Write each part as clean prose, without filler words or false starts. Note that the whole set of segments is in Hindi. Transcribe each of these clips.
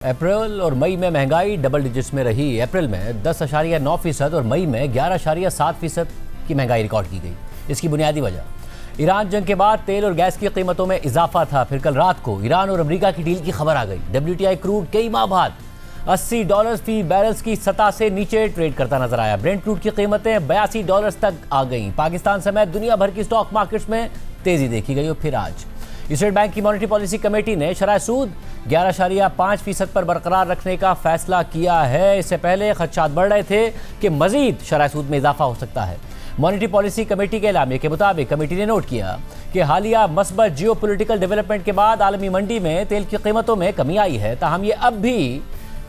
अप्रैल और मई में महंगाई डबल डिजिट्स में रही। अप्रैल में 10.9% और मई में 11.7% की महंगाई रिकॉर्ड की गई। इसकी बुनियादी वजह ईरान जंग के बाद तेल और गैस की कीमतों में इजाफा था। फिर कल रात को ईरान और अमेरिका की डील की खबर आ गई। WTI क्रूड कई माह बाद $80 फी बैरल की सतह से नीचे ट्रेड करता नजर आया। ब्रेंट क्रूड की कीमतें $82 तक आ गईं। पाकिस्तान समेत दुनिया भर की स्टॉक मार्केट्स में तेजी देखी गई और फिर आज स्टेट बैंक की मॉनेटरी पॉलिसी कमेटी ने शरह सूद 11.5% पर बरकरार रखने का फैसला किया है। इससे पहले खदशात बढ़ रहे थे कि मजीद शरह सूद में इजाफा हो सकता है। मॉनेटरी पॉलिसी कमेटी के एलामिया के मुताबिक कमेटी ने नोट किया कि हालिया मस्बत जियोपॉलिटिकल डेवलपमेंट के बाद आलमी मंडी में तेल की कीमतों में कमी आई है। ताहम ये अब भी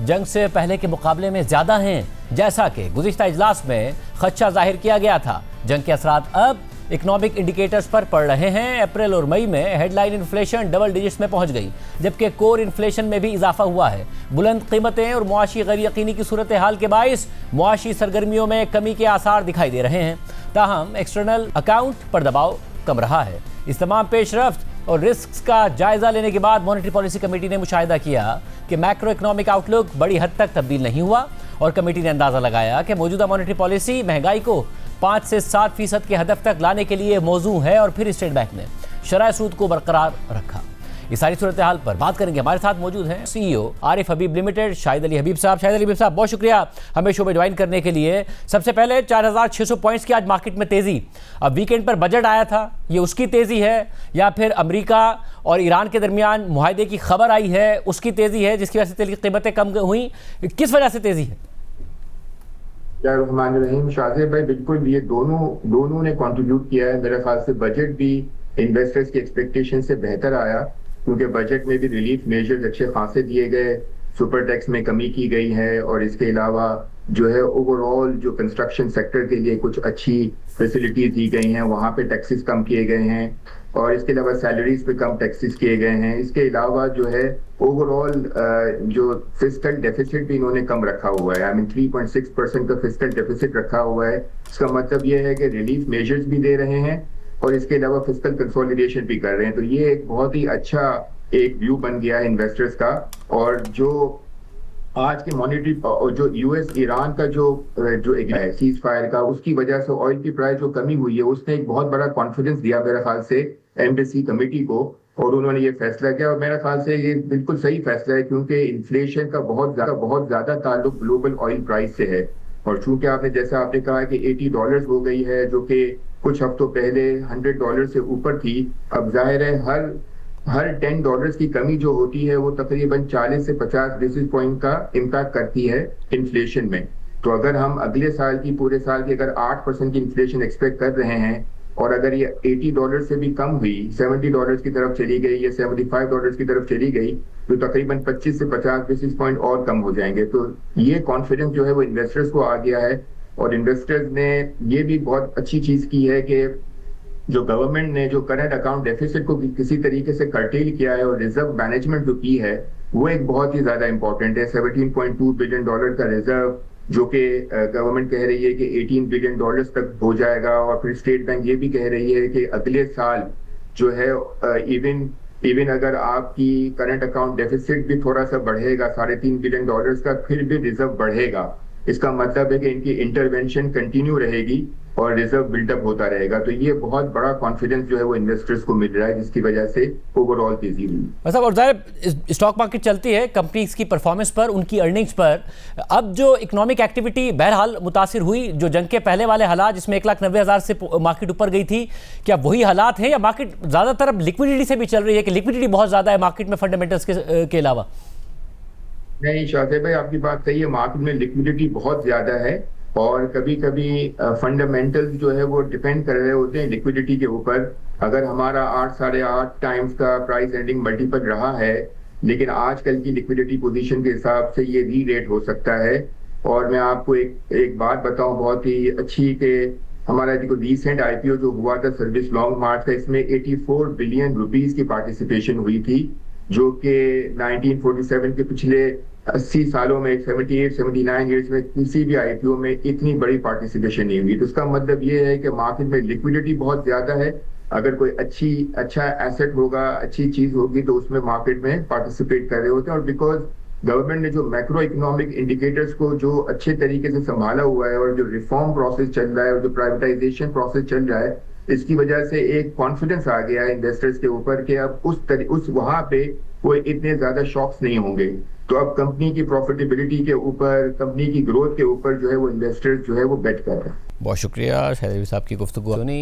जंग से पहले के मुकाबले में ज्यादा हैं, जैसा कि गुज़िश्ता इजलास में खदशा जाहिर किया गया था। जंग के असरात अब इकोनॉमिक इंडिकेटर्स पर पड़ रहे हैं। अप्रैल और मई में हेडलाइन इन्फ्लेशन डबल डिजिट्स में पहुंच गई, जबकि कोर इन्फ्लेशन में भी इजाफा हुआ है। बुलंद कीमतें और मुआशी गैर यकीनी की सूरत हाल के बायस मुआशी सरगर्मियों में कमी के आसार दिखाई दे रहे हैं। ताहम एक्सटर्नल अकाउंट पर दबाव कम रहा है। इस तमाम पेशरफ्त और रिस्क का जायजा लेने के बाद मॉनेटरी पॉलिसी कमेटी ने मुशाहिदा किया कि मैक्रो इकोनॉमिक आउटलुक बड़ी हद तक तब्दील नहीं हुआ और कमेटी ने अंदाजा लगाया कि मौजूदा मॉनेटरी पॉलिसी महंगाई को 5 से 7% के हदफ तक लाने के लिए मौजू है और फिर स्टेट बैंक ने शरह सूद को बरकरार रखा। इस सारी सूरत हाल पर बात करेंगे। हमारे साथ मौजूद हैं CEO आरिफ हबीब लिमिटेड शाहिद अली हबीब साहब। शाहिद अली हबीब साहब, बहुत शुक्रिया हमें शो में ज्वाइन करने के लिए। सबसे पहले 4,600 पॉइंट्स की आज मार्केट में तेजी। अब वीकेंड पर बजट आया था, ये उसकी तेजी है या फिर अमेरिका और ईरान के दरमियान मुआहदे की खबर आई है उसकी तेजी है जिसकी वजह से तेल की कीमतें कम हुई? किस वजह से तेजी है? रहीम शाहिद भाई, बिल्कुल ये दोनों ने कंट्रीब्यूट किया है। मेरे ख्याल से बजट भी इन्वेस्टर्स की एक्सपेक्टेशन से बेहतर आया, क्योंकि बजट में भी रिलीफ मेजर्स अच्छे खासे दिए गए, सुपर टैक्स में कमी की गई है और इसके अलावा जो है ओवरऑल जो कंस्ट्रक्शन सेक्टर के लिए कुछ अच्छी फैसिलिटीज दी गई हैं, वहाँ पे टैक्सेस कम किए गए हैं और इसके अलावा सैलरीज पे कम टैक्सेस किए गए हैं। इसके अलावा जो है ओवरऑल जो फिस्कल डेफिसिट भी इन्होंने कम रखा हुआ है। 3.6% का फिस्कल डेफिसिट रखा हुआ है। इसका मतलब ये है कि रिलीफ मेजर्स भी दे रहे हैं और इसके अलावा फिस्कल कंसोलिडेशन भी कर रहे हैं। तो ये एक बहुत ही अच्छा एक व्यू बन गया है इन्वेस्टर्स का। और जो आज के मॉनेटरी जो US ईरान का जो एक सीज फायर का, उसकी वजह से ऑयल की प्राइस जो कमी हुई है, उसने एक बहुत बड़ा कॉन्फिडेंस दिया मेरे ख्याल से एमबेसी कमेटी को और उन्होंने ये फैसला किया। और मेरे ख्याल से ये बिल्कुल सही फैसला है, क्योंकि इन्फ्लेशन का बहुत ज्यादा ताल्लुक ग्लोबल ऑयल प्राइस से है। और चूंकि आपने कहा कि $80 हो गई है, जो कि कुछ हफ्तों पहले $100 से ऊपर थी। अब जाहिर है हर $10 की कमी जो होती है वो तकरीबन 40 से 50 बेसिस पॉइंट का इम्पैक्ट करती है इन्फ्लेशन में। तो अगर हम अगले साल की पूरे साल की अगर 8% की इन्फ्लेशन एक्सपेक्ट कर रहे हैं और अगर ये $80 से भी कम हुई, $70 की तरफ चली गई या $75 की तरफ चली गई, तो तकरीबन 25 से 50 बेसिस पॉइंट और कम हो जाएंगे। तो ये कॉन्फिडेंस जो है वो इन्वेस्टर्स को आ गया है और इन्वेस्टर्स ने ये भी बहुत अच्छी चीज की है कि जो गवर्नमेंट ने जो करंट अकाउंट डेफिसिट को किसी तरीके से कर्टेल किया है और रिजर्व मैनेजमेंट जो की है, वो एक बहुत ही ज्यादा इंपॉर्टेंट है। $17.2 बिलियन का रिजर्व जो कि गवर्नमेंट कह रही है कि $18 बिलियन तक हो जाएगा और फिर स्टेट बैंक ये भी कह रही है कि अगले साल जो है इवन अगर आपकी करंट अकाउंट डेफिसिट भी थोड़ा सा बढ़ेगा $3.5 बिलियन का, फिर भी रिजर्व बढ़ेगा। इसका मतलब है कि इनकी इंटरवेंशन कंटिन्यू रहेगी और रिजर्व बिल्डअप होता रहेगा। तो ये बहुत बड़ा कॉन्फिडेंस जो है वो इन्वेस्टर्स को मिल रहा है, जिसकी वजह से ओवरऑल तेजी हुई। मतलब और ज़ाहिर स्टॉक मार्केट चलती है कंपनीज की परफॉर्मेंस पर, उनकी अर्निंग्स पर। अब जो इकोनॉमिक एक्टिविटी बहरहाल मुतासिर हुई, जो जंग के पहले वाले हालात जिसमें 1,90,000 से मार्केट ऊपर गई थी, क्या वही हालात हैं या मार्केट ज़्यादातर अब लिक्विडिटी से भी चल रही है कि लिक्विडिटी बहुत ज़्यादा है मार्केट में फंडामेंटल्स के अलावा? नहीं शाहिद भाई, आपकी बात सही है, मार्केट में लिक्विडिटी बहुत ज्यादा है और कभी कभी फंडामेंटल्स जो है वो डिपेंड कर रहे होते हैं लिक्विडिटी के ऊपर। अगर हमारा 8-8.5 टाइम्स का प्राइस एंडिंग मल्टीपल रहा है, लेकिन आजकल की लिक्विडिटी पोजीशन के हिसाब से ये री रेट हो सकता है। और मैं आपको एक बात बताऊं बहुत ही अच्छी, कि हमारा जो रिसेंट IPO जो हुआ था सर्विस लॉन्ग मार्च का, इसमें 84 बिलियन रुपीस की पार्टिसिपेशन हुई थी, जो कि 1947 के पिछले 80 सालों में 78-79 ईयर्स में किसी भी IPO में इतनी बड़ी पार्टिसिपेशन नहीं हुई। तो इसका मतलब ये है कि मार्केट में लिक्विडिटी बहुत ज्यादा है अगर कोई अच्छा एसेट होगा, अच्छी चीज होगी तो उसमें मार्केट में पार्टिसिपेट कर रहे होते हैं। और बिकॉज गवर्नमेंट ने जो मैक्रो इकोनॉमिक इंडिकेटर्स को जो अच्छे तरीके से संभाला हुआ है और जो रिफॉर्म प्रोसेस चल रहा है और जो प्राइवेटाइजेशन प्रोसेस चल रहा है, इसकी वजह से एक कॉन्फिडेंस आ गया है इन्वेस्टर्स के ऊपर कि अब उस वहां पे कोई इतने ज्यादा शॉक्स नहीं होंगे। तो अब कंपनी की प्रॉफिटेबिलिटी के ऊपर, कंपनी की ग्रोथ के ऊपर जो है वो इन्वेस्टर्स जो है वो बेट कर रहे हैं। बहुत शुक्रिया शहदेवी साहब की गुफ्तगू सुनी।